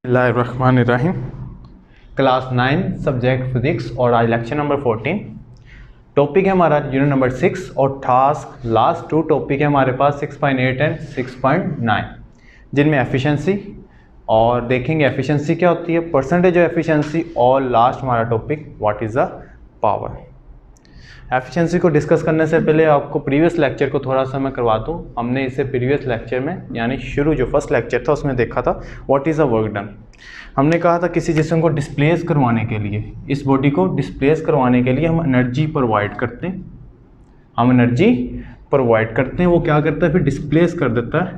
बिस्मिल्लाहिर्रहमानिर्रहीम। Class 9 subject physics और आज लेक्चर नंबर 14। टॉपिक है हमारा यूनिट नंबर 6 और टास्क लास्ट 2 टॉपिक है हमारे पास 6.8 एंड 6.9, जिनमें एफिशिएंसी और देखेंगे एफिशिएंसी क्या होती है, परसेंटेज ऑफ एफिशिएंसी, और लास्ट हमारा topic what is the power. Efficiency को डिस्कस करने से पहले आपको प्रीवियस लेक्चर को थोड़ा सा मैं करवा दूँ। हमने इसे प्रीवियस लेक्चर में यानी शुरू जो फर्स्ट लेक्चर था उसमें देखा था what is a work done. हमने कहा था किसी जिस्म को डिस्प्लेस करवाने के लिए, इस बॉडी को डिस्प्लेस करवाने के लिए हम एनर्जी प्रोवाइड करते हैं, वो क्या करता है, फिर डिस्प्लेस कर देता है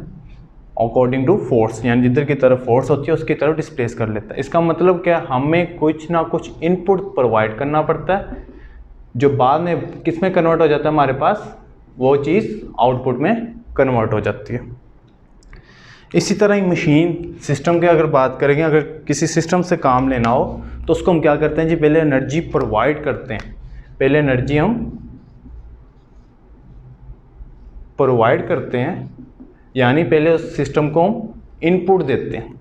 अकॉर्डिंग टू फोर्स, यानी जिधर की तरफ फोर्स होती है उसकी तरफ डिस्प्लेस कर लेता है। इसका मतलब क्या, हमें कुछ ना कुछ इनपुट प्रोवाइड करना पड़ता है जो बाद में किस में कन्वर्ट हो जाता है, हमारे पास वो चीज़ आउटपुट में कन्वर्ट हो जाती है। इसी तरह ही मशीन सिस्टम की अगर बात करेंगे, अगर किसी सिस्टम से काम लेना हो तो उसको हम क्या करते हैं जी, पहले एनर्जी प्रोवाइड करते हैं, पहले एनर्जी हम प्रोवाइड करते हैं, यानी पहले उस सिस्टम को हम इनपुट देते हैं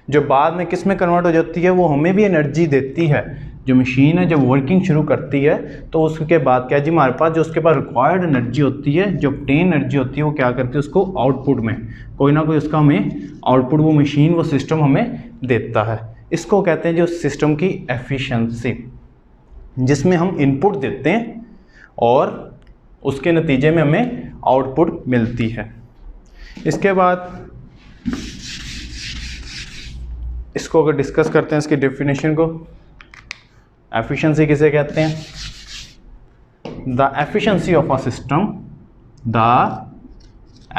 जो बाद में किस में कन्वर्ट हो जाती है, वो हमें भी एनर्जी देती है। जो मशीन है जब वर्किंग शुरू करती है तो उसके बाद क्या जी, हमारे पास जो उसके पास रिक्वायर्ड एनर्जी होती है, जो ऑब्टेन एनर्जी होती है, वो क्या करती है, उसको आउटपुट में कोई ना कोई उसका हमें आउटपुट वो मशीन वो सिस्टम हमें देता है। इसको कहते हैं जो सिस्टम की एफिशिएंसी, जिसमें हम इनपुट देते हैं और उसके नतीजे में हमें आउटपुट मिलती है। इसके बाद इसको अगर डिस्कस करते हैं, इसकी डेफिनेशन को, एफिशिएंसी किसे कहते हैं, the efficiency of a system, the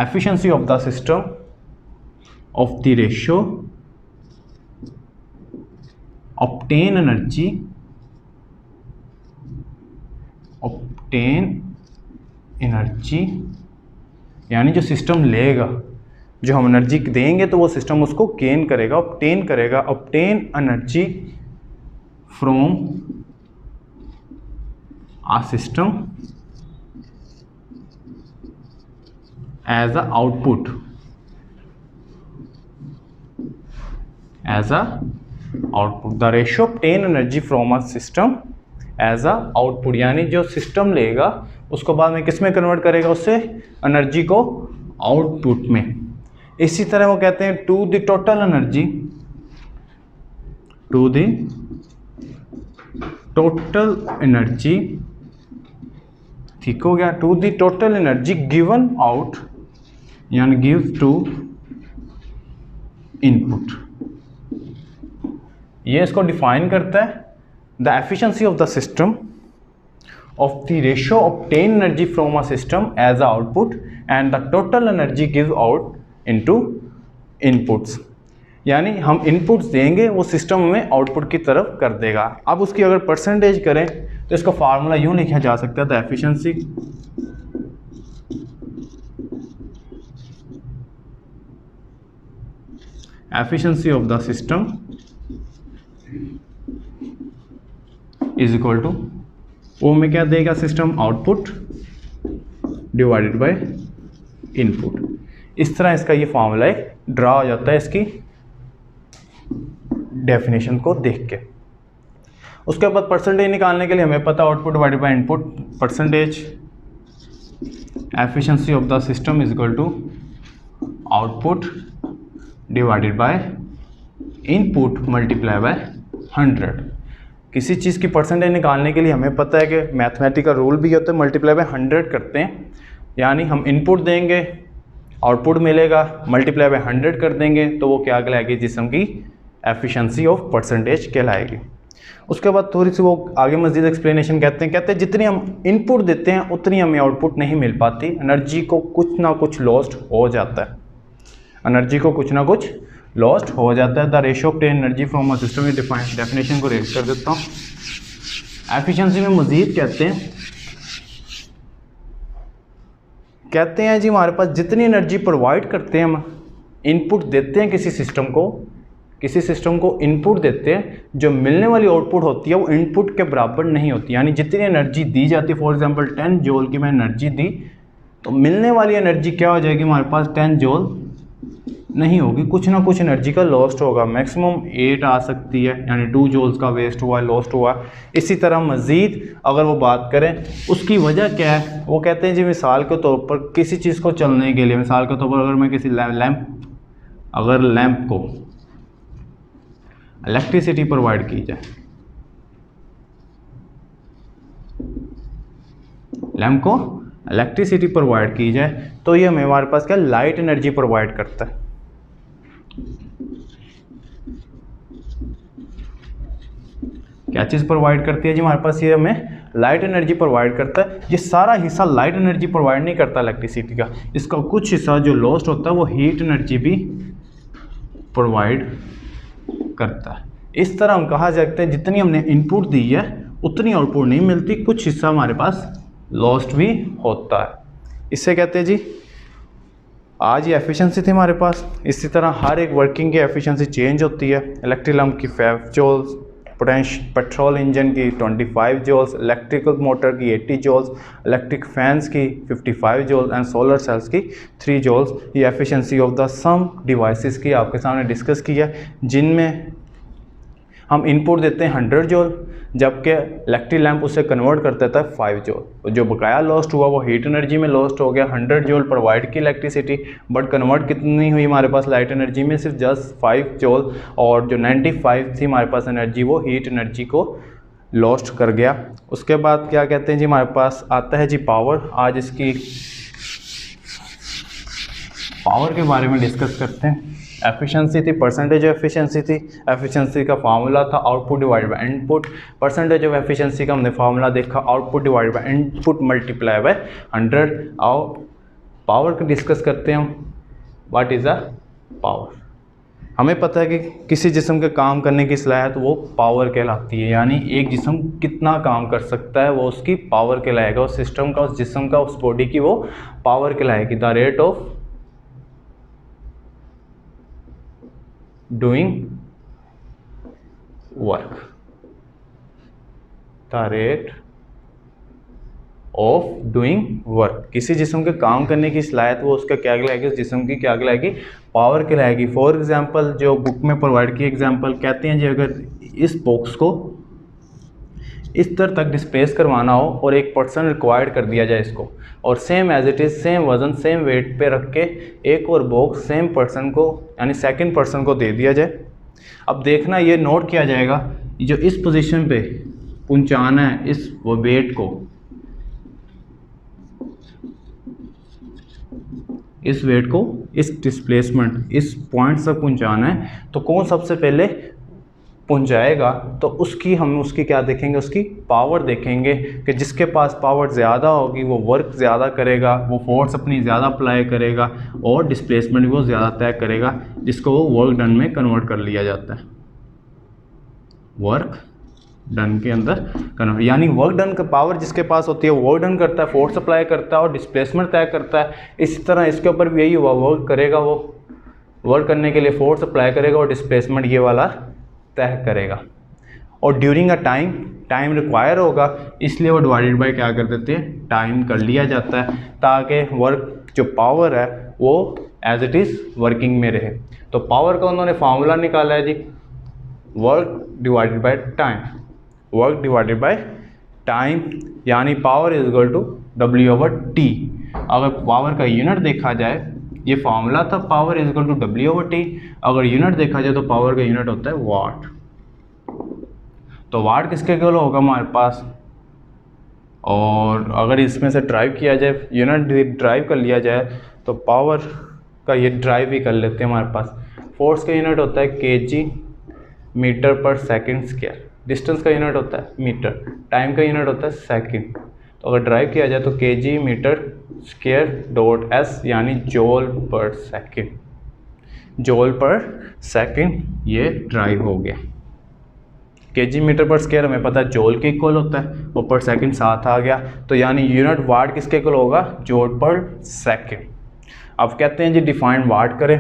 efficiency of the system of the ratio obtain energy, यानी जो सिस्टम लेगा, जो हम एनर्जी देंगे तो वो सिस्टम उसको गेन करेगा, obtain energy from a system as a output, the ratio obtain energy from a system as a output, यानी जो सिस्टम लेगा उसको बाद में किस में कन्वर्ट करेगा, उससे एनर्जी को आउटपुट में। इसी तरह वो कहते हैं टू द टोटल एनर्जी, ठीक हो गया, to the total energy given out, यानी गिव टू इनपुट। ये इसको डिफाइन करता है, the efficiency of the system of the ratio obtain energy from a system as a output and the total energy give out into inputs, यानी हम inputs देंगे वो system हमें आउटपुट की तरफ कर देगा। अब उसकी अगर परसेंटेज करें तो इसका फार्मूला यूँ लिखा जा सकता है, the efficiency of the system is equal to, वो हमें क्या देगा, system output divided by input. इस तरह इसका ये फार्मूला ड्रा हो जाता है इसकी डेफिनेशन को देख के। उसके बाद परसेंटेज निकालने के लिए हमें पता output divided by input, percentage efficiency of the system is equal to output divided by input multiply by 100। किसी चीज़ की परसेंटेज निकालने के लिए हमें पता है कि मैथमेटिकल रूल भी होता है, मल्टीप्लाई बाय 100 करते हैं, यानी हम इनपुट देंगे आउटपुट मिलेगा, मल्टीप्लाई बाय 100 कर देंगे तो वो क्या कहलाएगी, जिस्म की एफिशिएंसी ऑफ परसेंटेज कहलाएगी। उसके बाद थोड़ी सी वो आगे मज़ीद एक्सप्लेनेशन कहते हैं जितनी हम इनपुट देते हैं उतनी हमें आउटपुट नहीं मिल पाती, एनर्जी को कुछ ना कुछ लॉस्ट हो जाता है, the ratio of energy from a system. ये डेफिनेशन को रीड कर देता हूँ। एफिशिएंसी में मज़ीद कहते हैं जी, हमारे पास जितनी एनर्जी प्रोवाइड करते हैं, हम इनपुट देते हैं किसी सिस्टम को इनपुट देते हैं, जो मिलने वाली आउटपुट होती है वो इनपुट के बराबर नहीं होती, यानी जितनी एनर्जी दी जाती है, फॉर एग्जांपल 10 जूल की मैं एनर्जी दी तो मिलने वाली एनर्जी क्या हो जाएगी हमारे पास, 10 जूल नहीं होगी, कुछ ना कुछ एनर्जी का लॉस्ट होगा। मैक्सिमम 8 आ सकती है, यानी 2 जूल्स का वेस्ट हुआ, लॉस्ट हुआ। इसी तरह मज़ीद अगर वो बात करें उसकी वजह क्या है, वो कहते हैं जी मिसाल के तौर पर किसी चीज़ को चलने के लिए, मिसाल के तौर पर अगर मैं किसी लैंप को इलेक्ट्रिसिटी प्रोवाइड की जाए, लैंप को इलेक्ट्रिसिटी प्रोवाइड की जाए तो ये हमें हमारे पास क्या लाइट एनर्जी प्रोवाइड करता है। क्या चीज़ प्रोवाइड करती है जी हमारे पास, ये हमें लाइट एनर्जी प्रोवाइड करता है। ये सारा हिस्सा लाइट एनर्जी प्रोवाइड नहीं करता इलेक्ट्रिसिटी का, इसका कुछ हिस्सा जो लॉस्ट होता है वो हीट एनर्जी भी प्रोवाइड करता है। इस तरह हम कहा सकते हैं जितनी हमने इनपुट दी है उतनी आउटपुट नहीं मिलती, कुछ हिस्सा हमारे पास लॉस्ट भी होता है। इससे कहते हैं जी आज ये एफिशिएंसी थी हमारे पास। इसी तरह हर एक वर्किंग की एफिशिएंसी चेंज होती है। इलेक्ट्रिक लैंप की 5 जूल्स, पेट्रोल इंजन की 25 जूल्स, इलेक्ट्रिकल मोटर की 80 जूल्स, इलेक्ट्रिक फैंस की 55 जूल्स एंड सोलर सेल्स की 3 जूल्स। ये efficiency of the some devices की आपके सामने डिस्कस किया, जिनमें हम इनपुट देते हैं 100 जूल, जबकि इलेक्ट्रिक लैंप उसे कन्वर्ट कर देता है 5 जूल। जो बकाया लॉस्ट हुआ वो हीट एनर्जी में लॉस्ट हो गया। 100 जूल प्रोवाइड की इलेक्ट्रिसिटी, बट कन्वर्ट कितनी हुई हमारे पास लाइट एनर्जी में, सिर्फ जस्ट 5 जूल, और जो 95 थी हमारे पास एनर्जी वो हीट एनर्जी को लॉस्ट कर गया। उसके बाद क्या कहते हैं जी हमारे पास आता है जी पावर। आज इसकी पावर के बारे में डिस्कस करते हैं। एफिशिएंसी थी, परसेंटेज ऑफ एफिशिएंसी थी। एफिशिएंसी का फार्मूला था output divide by input. Percentage of efficiency का हमने फार्मूला देखा output divide by input multiply by 100। आओ पावर को डिस्कस करते हैं हम। What is a power. हमें पता है कि किसी जिस्म के काम करने की सलाहियत वो पावर कहलाती है, यानी एक जिस्म कितना काम कर सकता है वो उसकी पावर कहलाएगा। उस सिस्टम का, उस जिस्म का, उस बॉडी की वो पावर कहलाएगी। The rate of doing work, the rate of doing work। किसी जिस्म के काम करने की सलाहियत वो उसका क्या कहलाएगी, उस जिस्म की क्या कहलाएगी, पावर कहलाएगी। फॉर एग्जांपल जो बुक में प्रोवाइड की एग्जांपल कहते हैं जी अगर इस बॉक्स को इस तरह तक डिस्प्लेस करवाना हो और एक पर्सन रिक्वायर्ड कर दिया जाए इसको, और same as it is same वज़न सेम वेट पे रख के एक और बॉक्स सेम पर्सन को यानी सेकंड पर्सन को दे दिया जाए। अब देखना ये नोट किया जाएगा जो इस पोजीशन पे पहुंचाना है इस वो वेट को, इस वेट को इस डिस्प्लेसमेंट इस पॉइंट तक पहुंचाना है, तो कौन सबसे पहले पहुंचाएगा, तो हम उसकी क्या देखेंगे, उसकी पावर देखेंगे कि जिसके पास पावर ज़्यादा होगी वो वर्क ज़्यादा करेगा, वो फोर्स अपनी ज़्यादा अप्लाई करेगा और डिस्प्लेसमेंट भी वो ज़्यादा तय करेगा, जिसको वो वर्क डन में कन्वर्ट कर लिया जाता है। वर्क डन के अंदर कन्वर्ट, यानी वर्क डन का पावर जिसके पास होती है वो वर्क डन करता है, फोर्स अप्लाई करता है और डिस्प्लेसमेंट तय करता है। इसी तरह इसके ऊपर भी यही हुआ, वर्क करेगा, वो वर्क करने के लिए फोर्स अप्लाई करेगा और डिस्प्लेसमेंट ये वाला तय करेगा। और ड्यूरिंग अ टाइम रिक्वायर होगा, इसलिए वो डिवाइडेड बाय क्या कर देते हैं, टाइम कर लिया जाता है, ताकि वर्क जो पावर है वो एज इट इज़ वर्किंग में रहे। तो पावर का उन्होंने फार्मूला निकाला है जी, work divided by time, work divided by time, यानी power is equal to W/T। अगर पावर का यूनिट देखा जाए, ये फार्मूला था power is equal to W/T। अगर यूनिट देखा जाए तो पावर का यूनिट होता है वाट। तो वाट किसके इक्वल होगा हमारे पास, और अगर इसमें से ड्राइव किया जाए, यूनिट ड्राइव कर लिया जाए, तो पावर का ये ड्राइव भी कर लेते हैं हमारे पास। फोर्स का यूनिट होता है kg मीटर पर सेकंड स्क्वायर, डिस्टेंस का यूनिट होता है मीटर, टाइम का यूनिट होता है सेकंड। तो अगर ड्राइव किया जाए तो kg metre square dot s यानी जूल पर सेकंड, जूल पर सेकंड ये ड्राइव हो गया। kg मीटर पर स्क्वायर हमें पता है जूल के इक्वल होता है, और पर सेकंड साथ आ गया, तो यानी यूनिट वाट किसके इक्वल होगा, जूल पर सेकंड। अब कहते हैं जी डिफाइन वाट करें।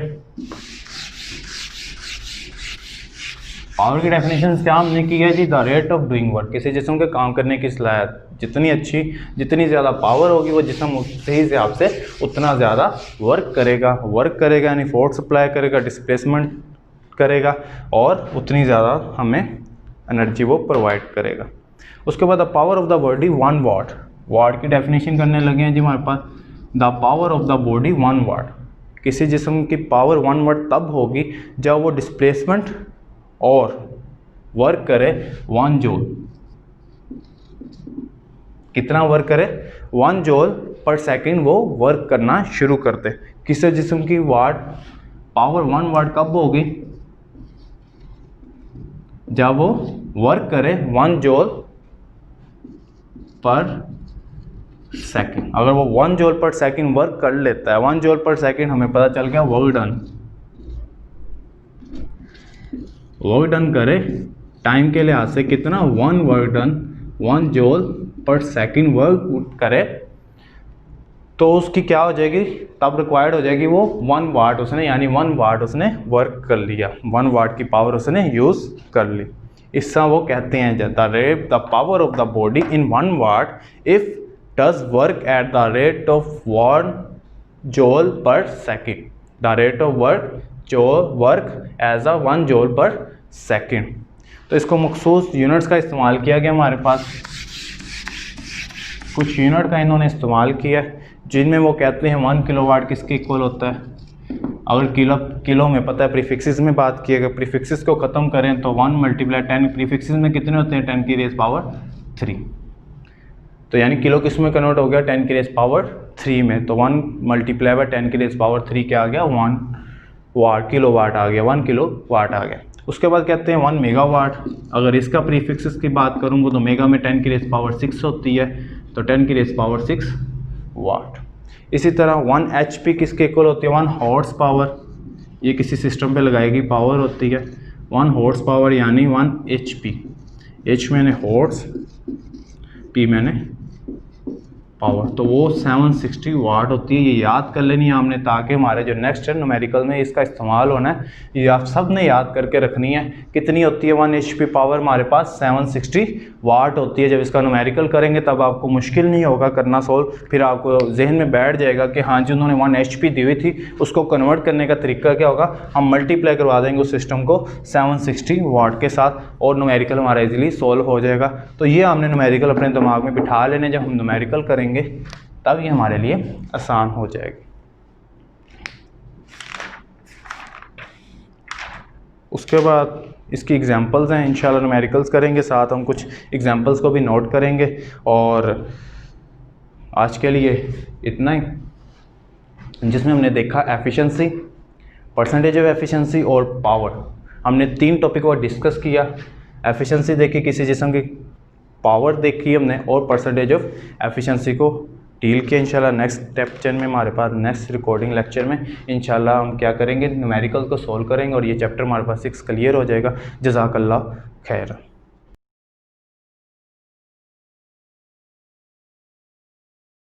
पावर की डेफिनेशन क्या हमने की है जी, the rate of doing work, किसी जिस्म के काम करने की सलाहियत, जितनी अच्छी जितनी ज़्यादा पावर होगी वो जिस्म सही हिसाब से उतना ज़्यादा वर्क करेगा यानी फोर्स सप्लाई करेगा, डिस्प्लेसमेंट करेगा और उतनी ज़्यादा हमें एनर्जी वो प्रोवाइड करेगा। उसके बाद the power of the body 1 watt, watt की डेफिनेशन करने लगे हैं जी हमारे पास। The power of the body 1 watt, किसी जिस्म की पावर 1 वाट तब होगी जब वो डिस्प्लेसमेंट और वर्क करे 1 जूल। कितना वर्क करे? 1 जूल पर सेकेंड वो वर्क करना शुरू करते। किसी जिस्म की वाट पावर 1 वाट कब होगी? जब वो वर्क करे 1 जूल पर सेकेंड। अगर वो 1 जूल पर सेकेंड वर्क कर लेता है, 1 जूल पर सेकेंड हमें पता चल गया वर्क डन करे टाइम के लिहाज से कितना? 1 work done 1 joule per second work करे तो उसकी क्या हो जाएगी? तब रिक्वायर्ड हो जाएगी वो 1 वाट उसने, यानी 1 वाट उसने वर्क कर लिया, 1 वाट की पावर उसने यूज़ कर ली। इसका वो कहते हैं the power of the body in 1 watt if does work at the rate of 1 joule per second. The rate of work as a 1 joule per second. तो इसको मखसूस यूनिट्स का इस्तेमाल किया गया हमारे पास, कुछ यूनिट का इन्होंने इस्तेमाल किया जिनमें वो कहते हैं 1 किलोवाट किसके इक्वल होता है। अगर किलो में पता है, प्रीफिक्सेस में बात की, अगर प्रीफिक्सेस को ख़त्म करें तो 1 × 10, प्रीफिक्सेस में कितने होते हैं? 10 की रेज़ पावर 3। तो यानी किलो किस में कन्वर्ट हो गया? 10 की रेज़ पावर 3 में। तो 1 × 10 की रेज़ पावर 3 क्या आ गया? 1 वाट, किलोवाट आ गया, 1 किलोवाट आ गया। उसके बाद कहते हैं 1 मेगावाट। अगर इसका प्रीफिक्सेस की बात करूँगा तो मेगा में 10 की रेज़ पावर 6 होती है, तो 10 की रेज़ पावर 6 वाट। इसी तरह 1 HP किसके इक्वल होती है? 1 हॉर्स पावर। ये किसी सिस्टम पे लगाएगी पावर होती है 1 हॉर्स पावर, यानी 1 HP। H मैंने हॉर्स, P मैंने पावर, तो वो 760 वाट होती है। ये याद कर लेनी है हमने, ताकि हमारे जो नेक्स्ट है न्यूमेरिकल में इसका इस्तेमाल होना है, ये आप सब ने याद करके रखनी है। कितनी होती है 1 HP पावर? हमारे पास 760 वाट होती है। जब इसका न्यूमेरिकल करेंगे तब आपको मुश्किल नहीं होगा करना सोल्व, फिर आपको जहन में बैठ जाएगा कि हाँ जी उन्होंने 1 HP दी हुई थी, उसको कन्वर्ट करने का तरीका क्या होगा, हम मल्टीप्लाई करवा देंगे उस सिस्टम को 760 वाट के साथ और न्यूमेरिकल हमारा इजीली सोल्व हो जाएगा। तो ये हमने न्यूमेरिकल अपने दिमाग में बिठा लेने, जब हम न्यूमेरिकल करेंगे तब ये हमारे लिए आसान हो जाएगी। उसके बाद इसकी एग्जांपल्स हैं, इंशाल्लाह न्यूमेरिकल्स करेंगे, साथ हम कुछ एग्जांपल्स को भी नोट करेंगे। और आज के लिए इतना ही, जिसमें हमने देखा एफिशिएंसी, परसेंटेज ऑफ एफिशिएंसी और पावर। हमने 3 टॉपिक को डिस्कस किया। एफिशिएंसी देखी, किसी जिस्म की पावर देखी हमने, और परसेंटेज ऑफ एफिशिएंसी को डील किया। इंशाल्लाह नेक्स्ट लेक्चर में हमारे पास, नेक्स्ट रिकॉर्डिंग लेक्चर में इंशाल्लाह हम क्या करेंगे, न्यूमेरिकल को सॉल्व करेंगे और ये चैप्टर हमारे पास 6 क्लियर हो जाएगा। जज़ाकल्लाह खैर।